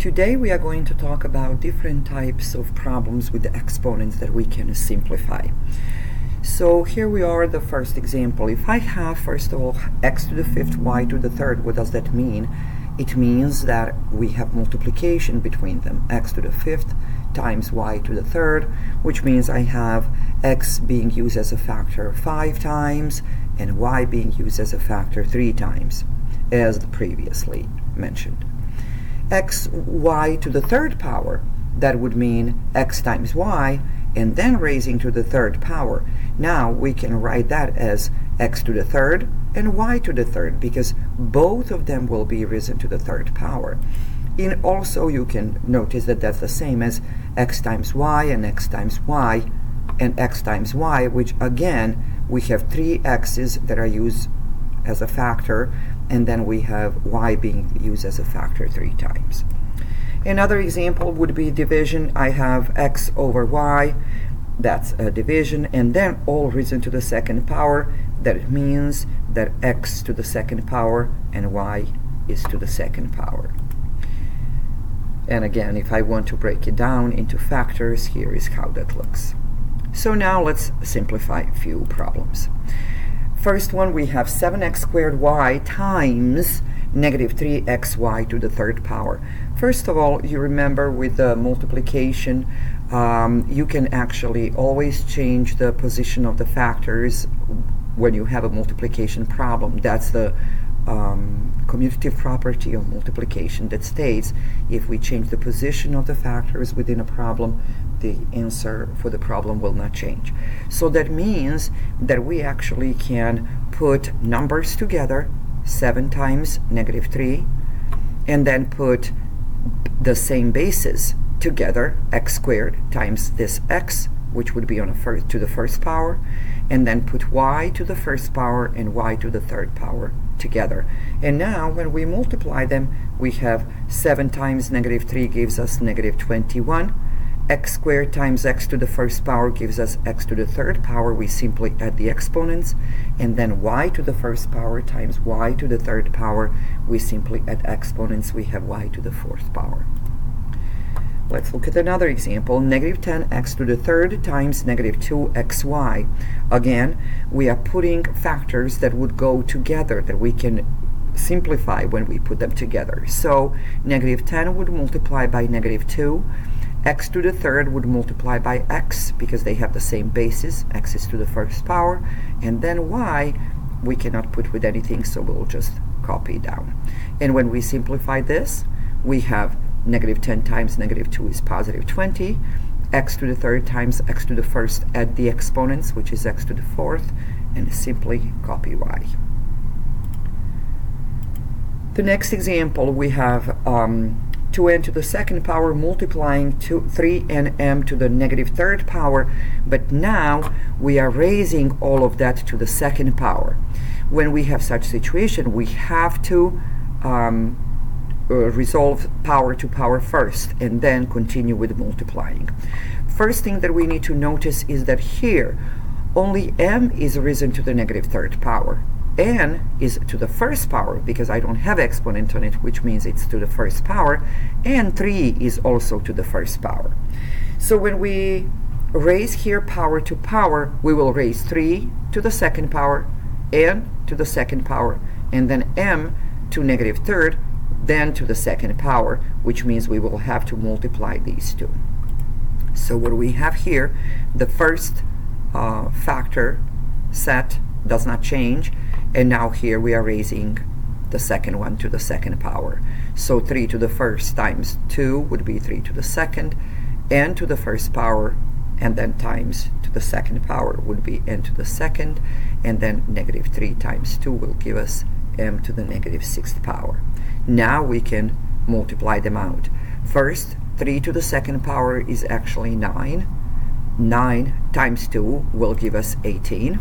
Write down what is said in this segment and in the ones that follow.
Today we are going to talk about different types of problems with the exponents that we can simplify. So here we are, the first example. If I have, first of all, x to the fifth, y to the third, what does that mean? It means that we have multiplication between them. X to the fifth times y to the third, which means I have x being used as a factor 5 times and y being used as a factor 3 times, as previously mentioned. X, y to the third power, that would mean x times y, and then raising to the third power. Now we can write that as x to the third and y to the third, because both of them will be risen to the third power. And also you can notice that that's the same as x times y and x times y and x times y, which again we have 3 x's that are used as a factor, and then we have y being used as a factor 3 times. Another example would be division. I have x over y, that's a division, and then all risen to the second power. That means that x to the second power and y is to the second power. And again, if I want to break it down into factors, here is how that looks. So now let's simplify a few problems. First one, we have 7x squared y times negative 3xy to the third power. First of all, you remember with the multiplication, you can actually always change the position of the factors when you have a multiplication problem. That's the commutative property of multiplication that states if we change the position of the factors within a problem, the answer for the problem will not change. So that means that we actually can put numbers together, 7 times negative 3, and then put the same bases together, x squared times this x, which would be on to the first power, and then put y to the first power and y to the third power together. And now when we multiply them, we have 7 times negative 3 gives us negative 21. X squared times x to the first power gives us x to the third power. We simply add the exponents, and then y to the first power times y to the third power, we simply add exponents. We have y to the fourth power. Let's look at another example. Negative 10x to the third times negative 2xy. Again, we are putting factors that would go together, that we can simplify when we put them together. So negative 10 would multiply by negative 2. X to the third would multiply by x, because they have the same basis. X is to the first power, and then y we cannot put with anything, so we'll just copy it down. And when we simplify this, we have negative 10 times negative 2 is positive 20. X to the third times x to the first, add the exponents, which is x to the fourth, and simply copy y. The next example, we have 2n to the second power multiplying 3nm to the negative third power, but now we are raising all of that to the second power. When we have such situation, we have to resolve power to power first and then continue with multiplying. First thing that we need to notice is that here only m is risen to the negative third power. N is to the first power because I don't have exponent on it, which means it's to the first power, and 3 is also to the first power. So when we raise here power to power, we will raise 3 to the second power, n to the second power, and then m to negative third, then to the second power, which means we will have to multiply these two. So what we have here, the first factor set does not change, and now here we are raising the second one to the second power. So 3 to the first times 2 would be 3 to the second, n to the first power, and then times to the second power would be n to the second, and then negative 3 times 2 will give us m to the negative sixth power. Now we can multiply them out. First, 3 to the second power is actually 9. 9 times 2 will give us 18.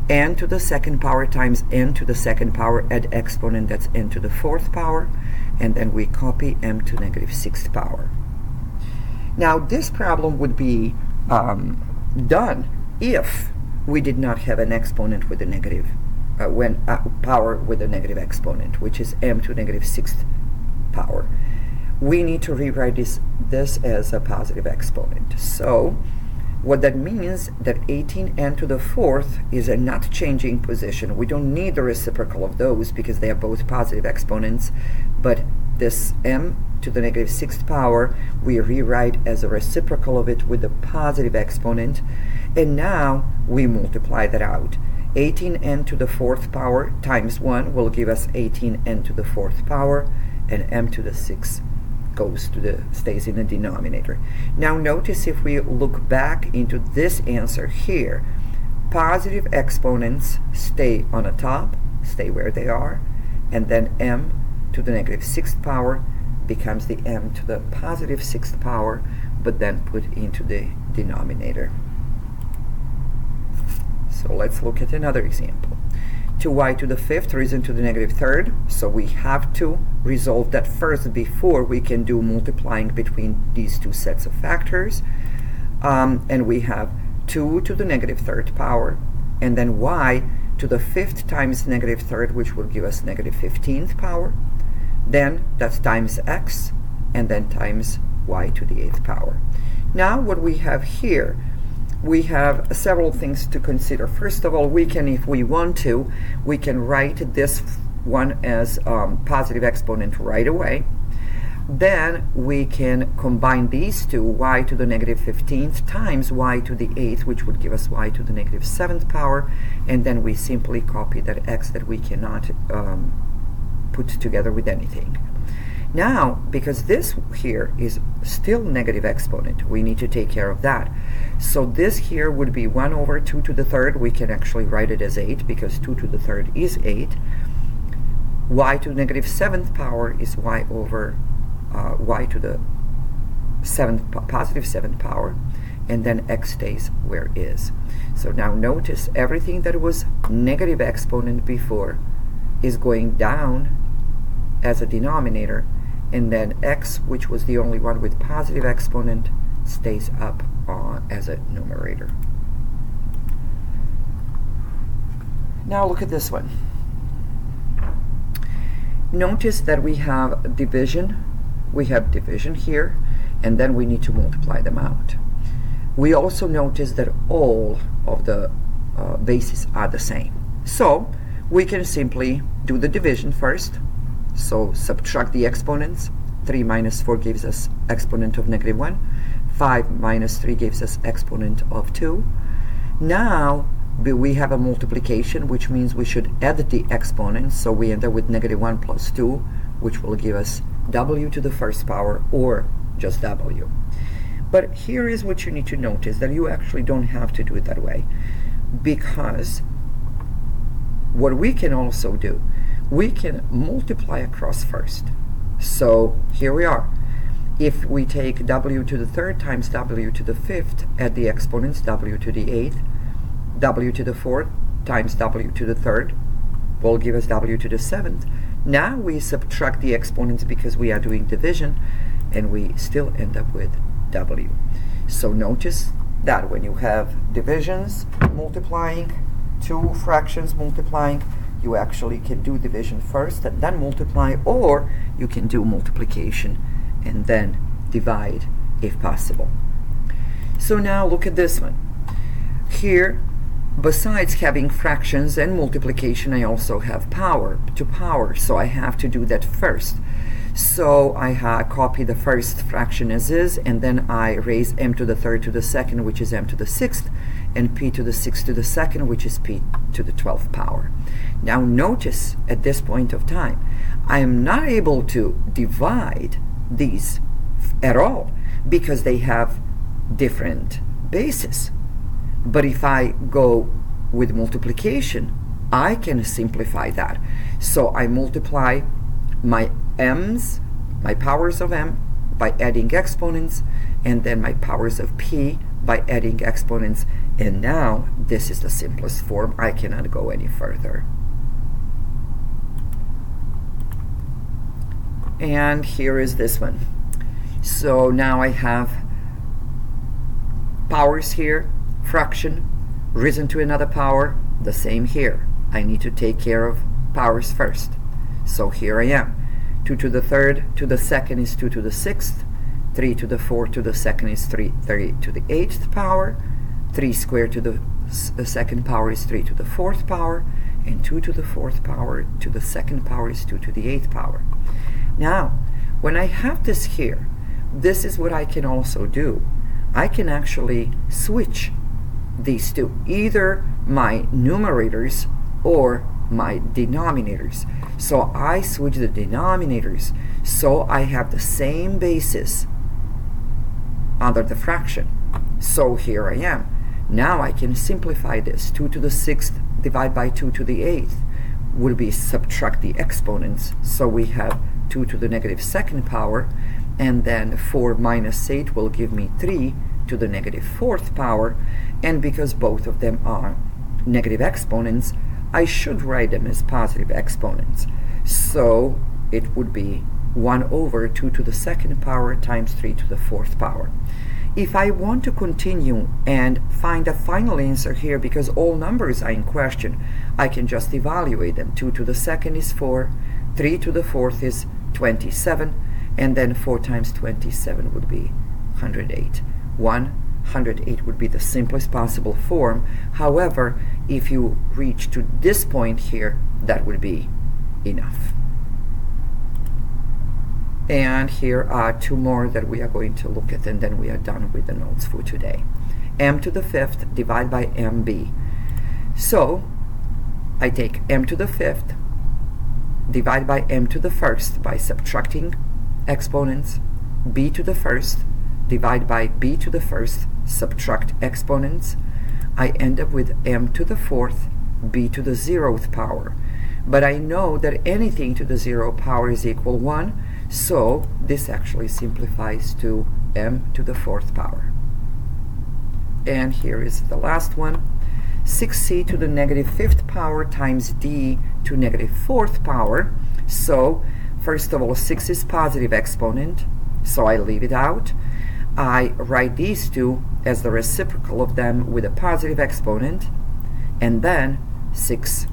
N to the second power times n to the second power, add exponent, that's n to the fourth power, and then we copy m to negative sixth power. Now this problem would be done if we did not have an exponent with a negative power with a negative exponent, which is m to negative sixth power. we need to rewrite this as a positive exponent. So what that means that 18n to the fourth is a not changing position. We don't need the reciprocal of those because they are both positive exponents, but this m to the negative sixth power we rewrite as a reciprocal of it with a positive exponent, and now we multiply that out. 18n to the fourth power times 1 will give us 18n to the fourth power, and m to the sixth stays in the denominator. Now notice if we look back into this answer here, positive exponents stay on the top, stay where they are, and then m to the negative sixth power becomes the m to the positive sixth power, but then put into the denominator. So let's look at another example. 2y to the fifth risen to the negative third, so we have to resolve that first before we can do multiplying between these two sets of factors. And we have 2 to the negative third power, and then y to the fifth times negative third, which will give us negative 15th power. Then that's times x, and then times y to the eighth power. Now what we have here, we have several things to consider. First of all, we can, if we want to, we can write this one as positive exponent right away. Then we can combine these two, y to the negative 15th times y to the 8th, which would give us y to the negative 7th power, and then we simply copy that x that we cannot put together with anything. Now, because this here is still negative exponent, we need to take care of that. So this here would be 1 over 2 to the third. We can actually write it as 8 because 2 to the third is 8. Y to the negative 7th power is y over y to the positive 7th power, and then x stays where it is. So now notice everything that was negative exponent before is going down as a denominator, and then x, which was the only one with positive exponent, stays up as a numerator. Now look at this one. Notice that we have division. We have division here, and then we need to multiply them out. We also notice that all of the bases are the same. So we can simply do the division first. So subtract the exponents. 3 minus 4 gives us exponent of negative 1. 5 minus 3 gives us exponent of 2. Now we have a multiplication, which means we should add the exponents. So we end up with negative 1 plus 2, which will give us w to the first power, or just w. But here is what you need to notice, that you actually don't have to do it that way, because what we can also do, we can multiply across first. So here we are. If we take w to the third times w to the fifth, add the exponents, w to the eighth, w to the fourth times w to the third will give us w to the seventh. Now we subtract the exponents because we are doing division, and we still end up with w. So notice that when you have divisions multiplying, two fractions multiplying, you actually can do division first and then multiply, or you can do multiplication and then divide if possible. So now look at this one. Here, besides having fractions and multiplication, I also have power to power, so I have to do that first. So I copy the first fraction as is, and then I raise m to the third to the second, which is m to the sixth, and p to the sixth to the second, which is p to the 12th power. Now notice at this point of time, I am not able to divide these at all because they have different bases. But if I go with multiplication, I can simplify that. So I multiply my m's, my powers of m, by adding exponents, and then my powers of p by adding exponents. And now this is the simplest form. I cannot go any further. And here is this one. So now I have powers here, fraction, risen to another power, the same here. I need to take care of powers first. So here I am. 2 to the third to the second is 2 to the sixth, 3 to the fourth to the second is 3 to the eighth power, 3 squared to the second power is 3 to the fourth power, and 2 to the fourth power to the second power is 2 to the eighth power. Now, when I have this here, this is what I can also do. I can actually switch these two, either my numerators or my denominators. So I switch the denominators so I have the same basis under the fraction. So here I am. Now I can simplify this. 2 to the sixth divided by 2 to the eighth would be subtract the exponents. So we have 2 to the negative second power, and then 4 minus 8 will give me 3 to the negative fourth power, and because both of them are negative exponents, I should write them as positive exponents. So it would be 1 over 2 to the second power times 3 to the fourth power. If I want to continue and find a final answer here, because all numbers are in question, I can just evaluate them. 2 to the second is 4, 3 to the fourth is 27, and then 4 times 27 would be 108. 108 would be the simplest possible form. However, if you reach to this point here, that would be enough. And here are two more that we are going to look at, and then we are done with the notes for today. M to the fifth divided by MB. So I take M to the fifth divided by M to the first by subtracting exponents, B to the first divided by B to the first, subtract exponents. I end up with M to the fourth, B to the zeroth power. But I know that anything to the 0 power is equal 1, so this actually simplifies to M to the fourth power. And here is the last one. 6C to the negative fifth power times D to negative fourth power. So first of all, 6 is positive exponent, so I leave it out. I write these two as the reciprocal of them with a positive exponent, and then 6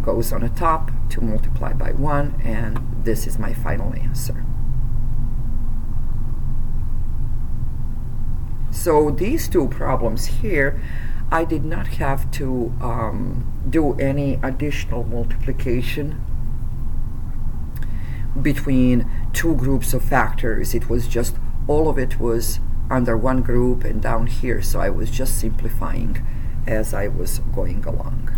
goes on the top to multiply by 1, and this is my final answer. So these two problems here, I did not have to do any additional multiplication between two groups of factors. It was just all of it was under one group and down here, so I was just simplifying as I was going along.